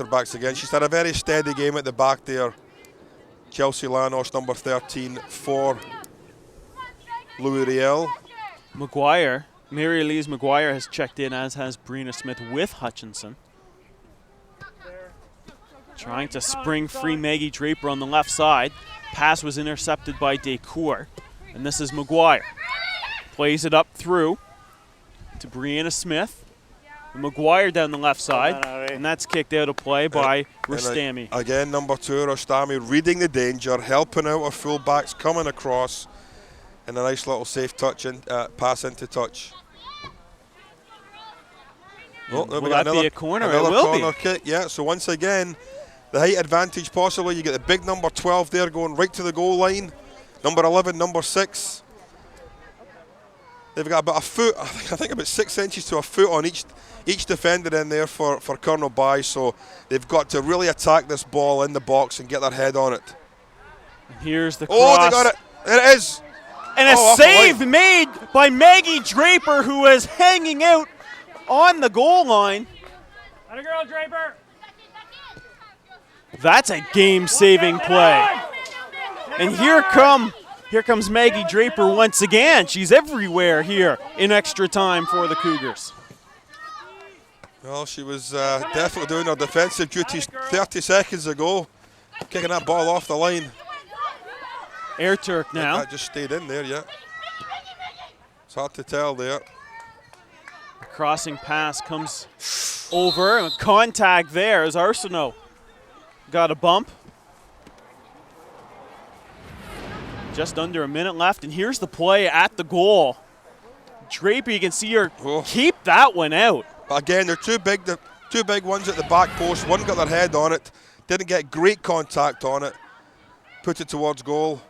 Backs again. She's had a very steady game at the back there. Chelsea Lanos, number 13 for Louis-Riel. Mary-Elise Maguire has checked in, as has Brina Smith with Hutchinson. Trying to spring free Maggie Draper on the left side. Pass was intercepted by Decour. And this is Maguire. Plays it up through to Brianna Smith. Maguire down the left side, and that's kicked out of play by Rostami. Again, number 2, Rostami, reading the danger, helping out her fullbacks, coming across, and a nice little safe touch and pass into touch. Oh, will that be a corner? It will corner kick, yeah. So once again, the height advantage possibly. You get the big number 12 there going right to the goal line. Number 11, number 6. They've got about a foot, I think about 6 inches to a foot on each defender in there for Colonel By, so they've got to really attack this ball in the box and get their head on it. And here's the cross. Oh, they got it. There it is. And a save made by Maggie Draper, who is hanging out on the goal line. Let her go, Draper. That's a game-saving play. And here comes Maggie Draper once again. She's everywhere here in extra time for the Cougars. Well, she was definitely doing her defensive duties 30 seconds ago, kicking that ball off the line. Air Turk now. That just stayed in there, yeah. It's hard to tell there. The crossing pass comes over, and contact there as Arsenault got a bump. Just under a minute left, and here's the play at the goal. Draper, you can see her keep that one out. Again, they're too big. The two big ones at the back post. One got their head on it. Didn't get great contact on it. Put it towards goal.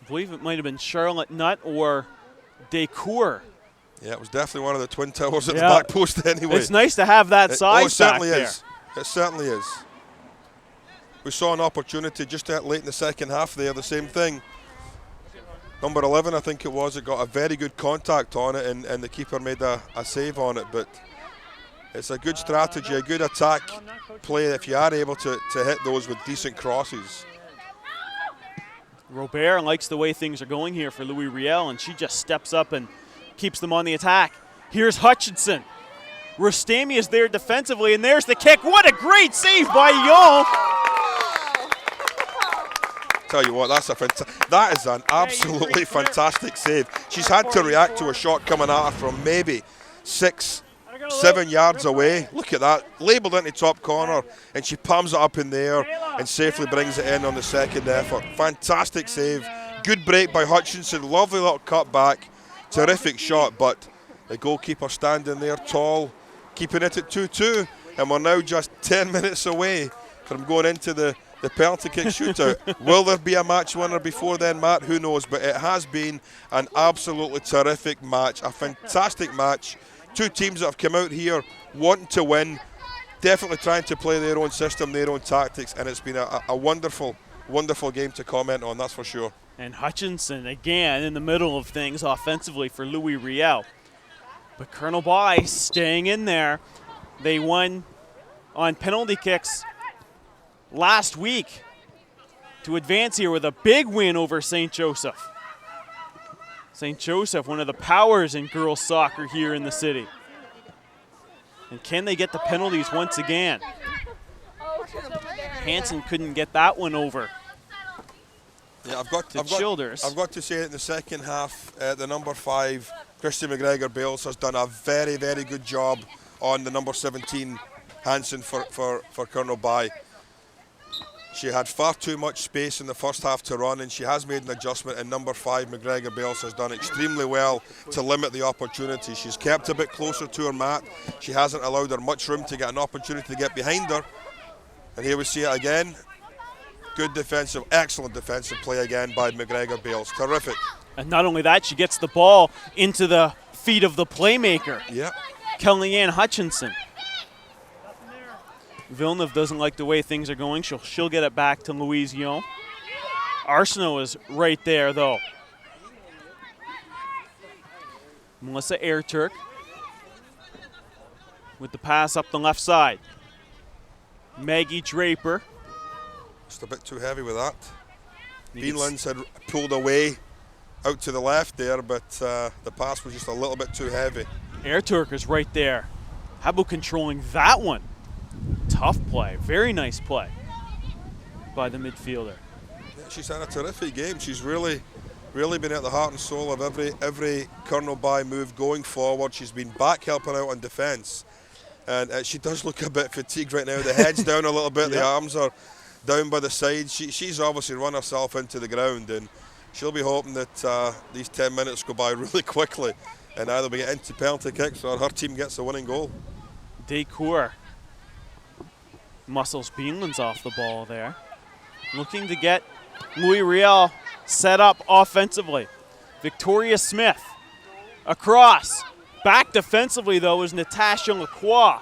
I believe it might have been Charlotte Nutt or Decour. Yeah, it was definitely one of the twin towers at the back post anyway. It's nice to have that size it certainly back is. It certainly is. We saw an opportunity just late in the second half there, the same thing. Number 11, I think it was, it got a very good contact on it, and the keeper made a save on it. But it's a good strategy, a good attack play if you are able to hit those with decent crosses. Robert likes the way things are going here for Louis-Riel, and she just steps up and keeps them on the attack. Here's Hutchinson. Rostami is there defensively, and there's the kick. What a great save by Yon. Tell you what, that is an absolutely fantastic save. She's had to react to a shot coming at her from maybe 6, 7 yards away. Look at that, labelled into top corner, and she palms it up in the air and safely brings it in on the second effort. Fantastic save, good break by Hutchinson, lovely little cut back, terrific shot, but the goalkeeper standing there tall, keeping it at 2-2, and we're now just 10 minutes away from going into the penalty kick shootout. Will there be a match winner before then, Matt? Who knows? But it has been an absolutely terrific match, a fantastic match. Two teams that have come out here wanting to win, definitely trying to play their own system, their own tactics, and it's been a wonderful, wonderful game to comment on, that's for sure. And Hutchinson, again, in the middle of things offensively for Louis-Riel. But Colonel By staying in there. They won on penalty kicks last week to advance here with a big win over St. Joseph. St. Joseph, one of the powers in girls soccer here in the city. And can they get the penalties once again? Hansen couldn't get that one over. Yeah, I've got to say it in the second half, the number 5, Christy McGregor-Bales, has done a very, very good job on the number 17, Hansen, for Colonel By. She had far too much space in the first half to run, and she has made an adjustment, and number 5, McGregor-Bales, has done extremely well to limit the opportunity. She's kept a bit closer to her mat. She hasn't allowed her much room to get an opportunity to get behind her. And here we see it again. Good defensive, excellent defensive play again by McGregor-Bales. Terrific. And not only that, she gets the ball into the feet of the playmaker. Yeah. Kellyanne Hutchinson. Villeneuve doesn't like the way things are going. She'll get it back to Louise Yon. Arsenault is right there, though. Melissa Airturk with the pass up the left side. Maggie Draper. Just a bit too heavy with that. Beanlands had pulled away out to the left there, but the pass was just a little bit too heavy. Airturk is right there. How about controlling that one? Tough play. Very nice play by the midfielder. Yeah, she's had a terrific game. She's really been at the heart and soul of every Colonel By move going forward. She's been back helping out on defence. And she does look a bit fatigued right now. The head's down a little bit, the arms are down by the sides. She's obviously run herself into the ground, and she'll be hoping that these 10 minutes go by really quickly and either we get into penalty kicks or her team gets the winning goal. Decour muscles Beanlands off the ball there. Looking to get Louis-Riel set up offensively. Victoria Smith across. Back defensively, though, is Natasha Lacroix.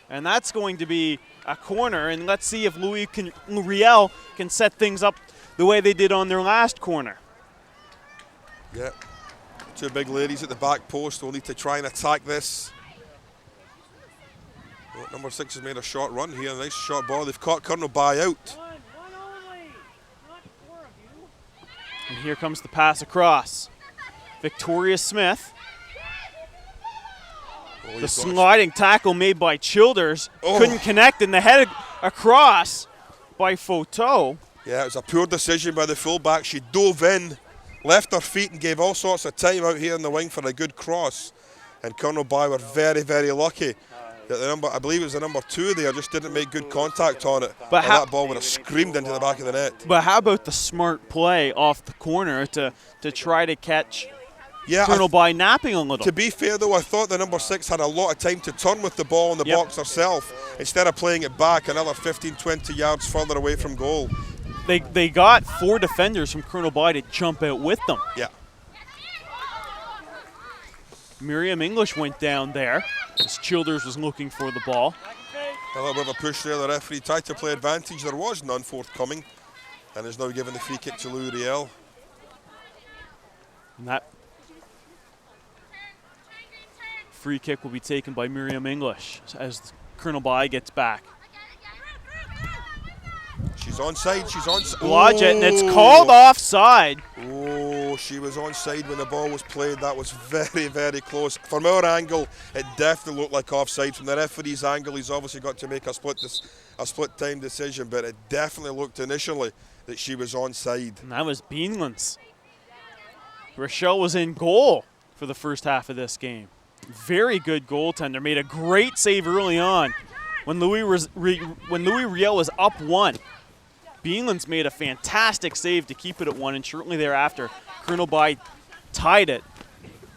And that's going to be a corner. And let's see if Louis-Riel can set things up the way they did on their last corner. Yeah. Two big ladies at the back post will need to try and attack this. Well, number 6 has made a short run here. Nice short ball. They've caught Colonel By out. And here comes the pass across. Victoria Smith. Oh, the sliding tackle made by Childers. Oh. Couldn't connect, and the head across by Photo. Yeah, it was a poor decision by the fullback. She dove in, left her feet, and gave all sorts of time out here in the wing for a good cross. And Colonel By were very, very lucky that the number, I believe it was the number 2 there, just didn't make good contact on it. But that ball would have screamed into the back of the net. But how about the smart play off the corner to try to catch Colonel By napping a little? To be fair, though, I thought the number 6 had a lot of time to turn with the ball in the box herself instead of playing it back another 15, 20 yards further away from goal. They got 4 defenders from Colonel By to jump out with them. Yeah. Miriam English went down there as Childers was looking for the ball. A little bit of a push there. The referee tried to play advantage. There was none forthcoming, and is now giving the free kick to Louis-Riel. And that free kick will be taken by Miriam English as Colonel By gets back. She's onside. She's onside. Lodge it, and it's called offside. Oh, she was onside when the ball was played. That was very, very close. From our angle, it definitely looked like offside. From the referee's angle, he's obviously got to make a split time decision, but it definitely looked initially that she was onside. And that was Beanlands. Rochelle was in goal for the first half of this game. Very good goaltender. Made a great save early on when Louis-Riel was up 1. Beanlands made a fantastic save to keep it at 1, and shortly thereafter, Colonel By tied it.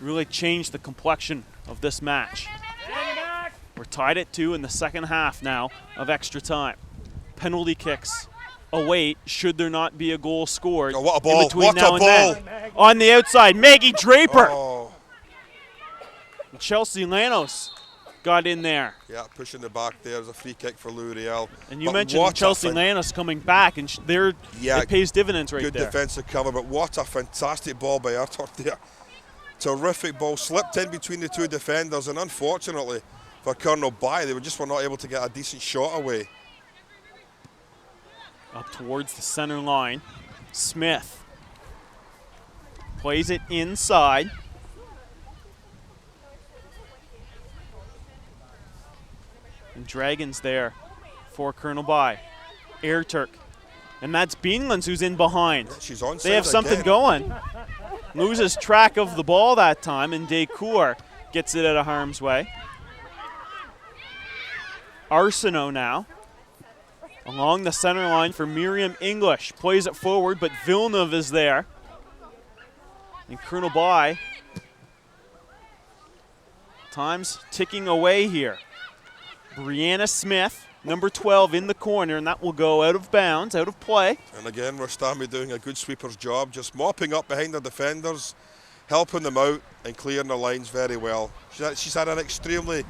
Really changed the complexion of this match. We're tied at 2 in the second half now of extra time. Penalty kicks await should there not be a goal scored. Oh, what a ball. In between What now a and ball. then. On the outside, Maggie Draper. Oh. Chelsea Lanos got in there. Yeah, pushing the back there. There's a free kick for Louis-Riel. And you mentioned Chelsea Lanos coming back, and it pays dividends right there. Good defensive cover, but what a fantastic ball by Airturk there. Terrific ball. Slipped in between the 2 defenders, and unfortunately for Colonel By, they were not able to get a decent shot away. Up towards the center line. Smith plays it inside. And Dragons there for Colonel By. Airturk. And that's Beanlands who's in behind. She's onside. They have something going. Loses track of the ball that time, and Decour gets it out of harm's way. Arsenault now. Along the center line for Miriam English. Plays it forward, but Villeneuve is there. And Colonel By. Time's ticking away here. Brianna Smith, number 12, in the corner, and that will go out of bounds, out of play. And again, Rostami doing a good sweeper's job, just mopping up behind the defenders, helping them out and clearing the lines very well. She's had an extremely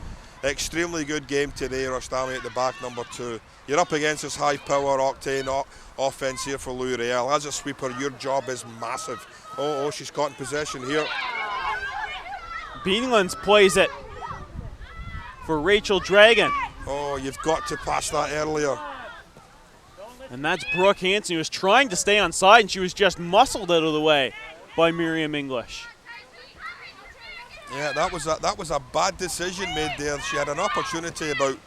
good game today, Rostami at the back, number 2. You're up against this high-power octane offense here for Louis-Riel. As a sweeper, your job is massive. Oh, she's caught in possession here. Beanlands plays it for Rachel Dragon. Oh, you've got to pass that earlier. And that's Brooke Hansen, who was trying to stay on side, and she was just muscled out of the way by Miriam English. Yeah, that was a bad decision made there. She had an opportunity about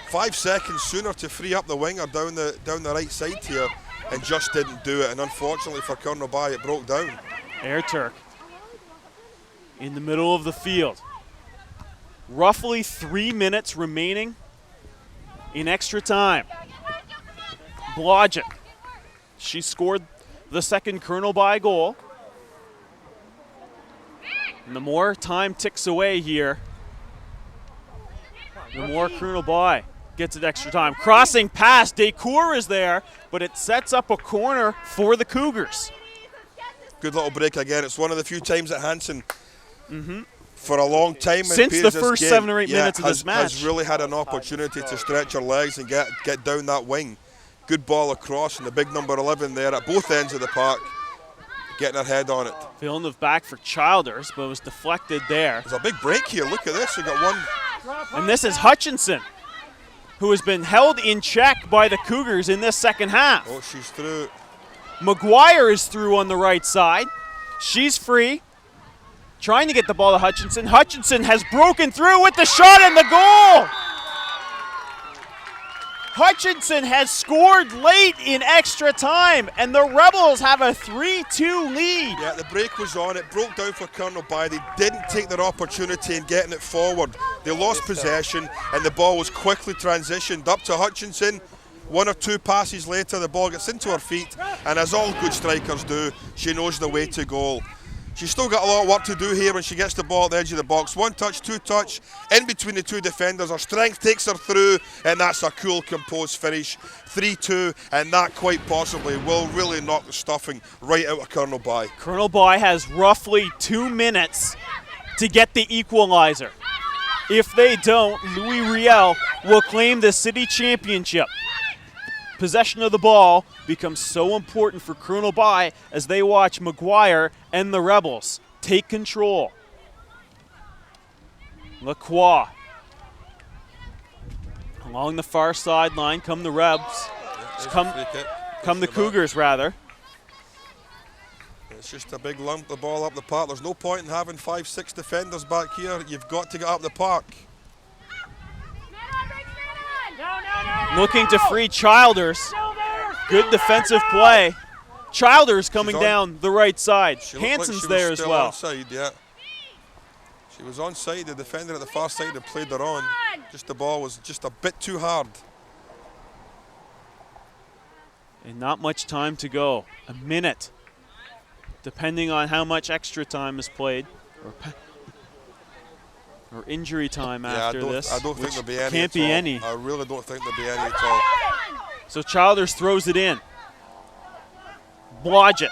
5 seconds sooner to free up the winger down the right side here, and just didn't do it. And unfortunately for Kernobye, it broke down. Air Turk in the middle of the field. Roughly 3 minutes remaining in extra time. Blodgett. She scored the second Kernobye goal. And the more time ticks away here, the more Kernobye gets it extra time. Crossing pass, Decour is there, but it sets up a corner for the Cougars. Good little break again. It's one of the few times that Hansen, for a long time since in the this first game, 7 or 8 minutes of this match, has really had an opportunity to stretch her legs and get down that wing. Good ball across, and the big number 11 there at both ends of the park, getting her head on it. Villeneuve back for Childers, but was deflected there. There's a big break here. Look at this. We got one. And this is Hutchinson, who has been held in check by the Cougars in this second half. Oh, she's through. McGuire is through on the right side. She's free, trying to get the ball to Hutchinson. Hutchinson has broken through with the shot and the goal. Hutchinson has scored late in extra time, and the Rebels have a 3-2 lead. Yeah, the break was on. It broke down for Kernobye. They didn't take their opportunity in getting it forward. They lost possession, and the ball was quickly transitioned up to Hutchinson. 1 or 2 passes later, the ball gets into her feet, and as all good strikers do, she knows the way to goal. She's still got a lot of work to do here when she gets the ball at the edge of the box. 1 touch, 2 touch, in between the 2 defenders. Her strength takes her through, and that's a cool, composed finish. 3-2, and that quite possibly will really knock the stuffing right out of Kernobye. Kernobye has roughly 2 minutes to get the equalizer. If they don't, Louis-Riel will claim the city championship. Possession of the ball becomes so important for Kernobye as they watch McGuire and the Rebels take control. Lacroix. Along the far sideline come the Rebs. Come the Cougars, rather. It's just a big lump the ball up the park. There's no point in having 5-6 defenders back here. You've got to get up the park. Looking to free Childers. Good defensive play. Childers coming down the right side. Hansen's there as well. Onside, yeah. She was onside. The defender at the far side had played her on. Just the ball was just a bit too hard. And not much time to go. A minute, depending on how much extra time is played. Or injury time after this. I don't think there'll be any. Can't be any. I really don't think there'll be any at all. So Childers throws it in. Blodgett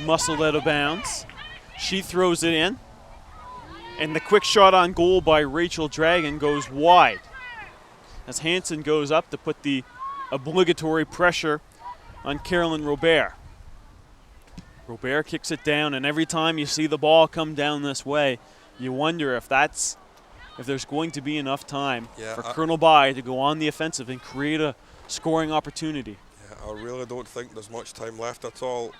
muscled out of bounds. She throws it in. And the quick shot on goal by Rachel Dragon goes wide, as Hansen goes up to put the obligatory pressure on Carolyn Robert. Robert kicks it down, and every time you see the ball come down this way, you wonder if there's going to be enough time for Kernobye to go on the offensive and create a scoring opportunity. Yeah, I really don't think there's much time left at all.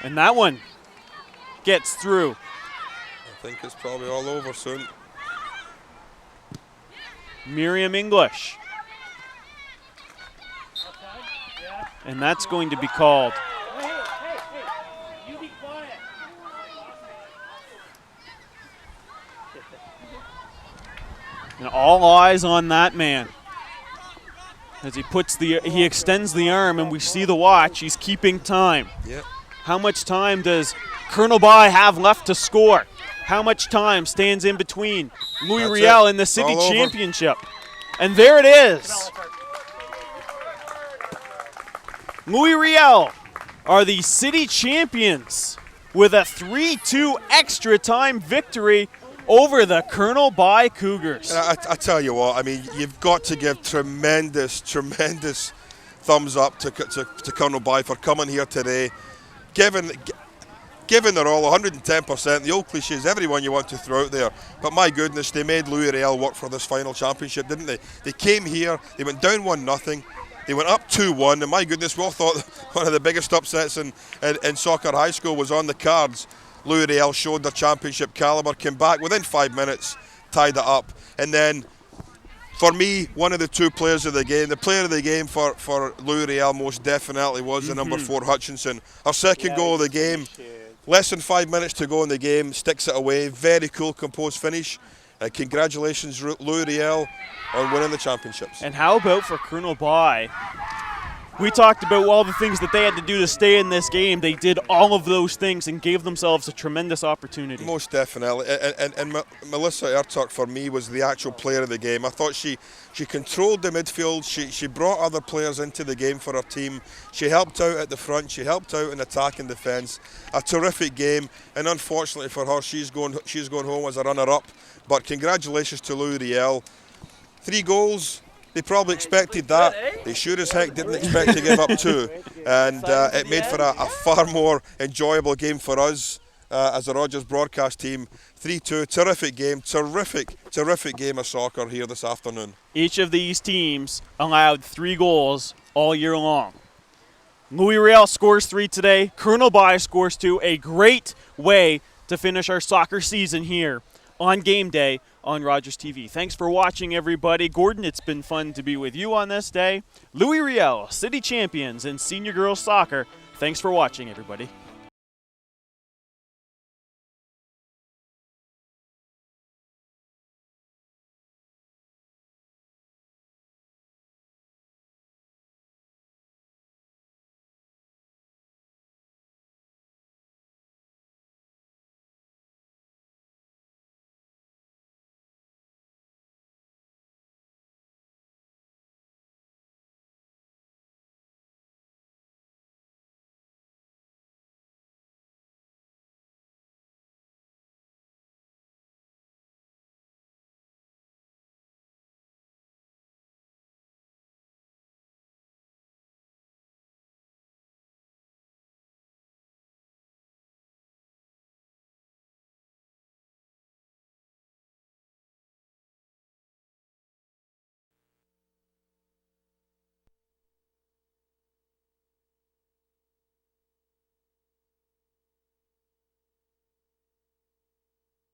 And that one gets through. I think it's probably all over soon. Miriam English. And that's going to be called. And all eyes on that man as he extends the arm, and we see the watch. He's keeping time. Yep. How much time does Kernobye have left to score? How much time stands in between Louis-Riel and the city championship? And there it is. Louis-Riel are the city champions with a 3-2 extra time victory over the Kernobye Cougars. I tell you what, I mean, you've got to give tremendous thumbs up to Kernobye for coming here today, giving giving their all, 110%. The old cliches, everyone you want to throw out there. But my goodness, they made Louis-Riel work for this final championship, didn't they? They came here, they went down 1-0. They went up 2-1, and my goodness, we all thought one of the biggest upsets in soccer high school was on the cards. Louis-Riel showed their championship calibre, came back within 5 minutes, tied it up. And then, for me, one of the two players of the game, the player of the game for Louis-Riel most definitely was the number 4 Hutchinson. Our second goal of the game, less than 5 minutes to go in the game, sticks it away. Very cool, composed finish. Congratulations, Louis-Riel, on winning the championships. And how about for Colonel By? We talked about all the things that they had to do to stay in this game. They did all of those things and gave themselves a tremendous opportunity. Most definitely. And Melissa Ertuck, for me, was the actual player of the game. I thought she controlled the midfield. She brought other players into the game for her team. She helped out at the front. She helped out in attack and defence. A terrific game. And unfortunately for her, she's going home as a runner-up. But congratulations to Louis-Riel. 3 goals. They probably expected that. They sure as heck didn't expect to give up 2. And it made for a far more enjoyable game for us as a Rogers broadcast team. 3-2, terrific game, terrific game of soccer here this afternoon. Each of these teams allowed 3 goals all year long. Louis-Riel scores 3 today. Colonel By scores 2. A great way to finish our soccer season here on game day on Rogers TV. Thanks for watching, everybody. Gordon, it's been fun to be with you on this day. Louis-Riel, city champions in senior girls soccer. Thanks for watching, everybody.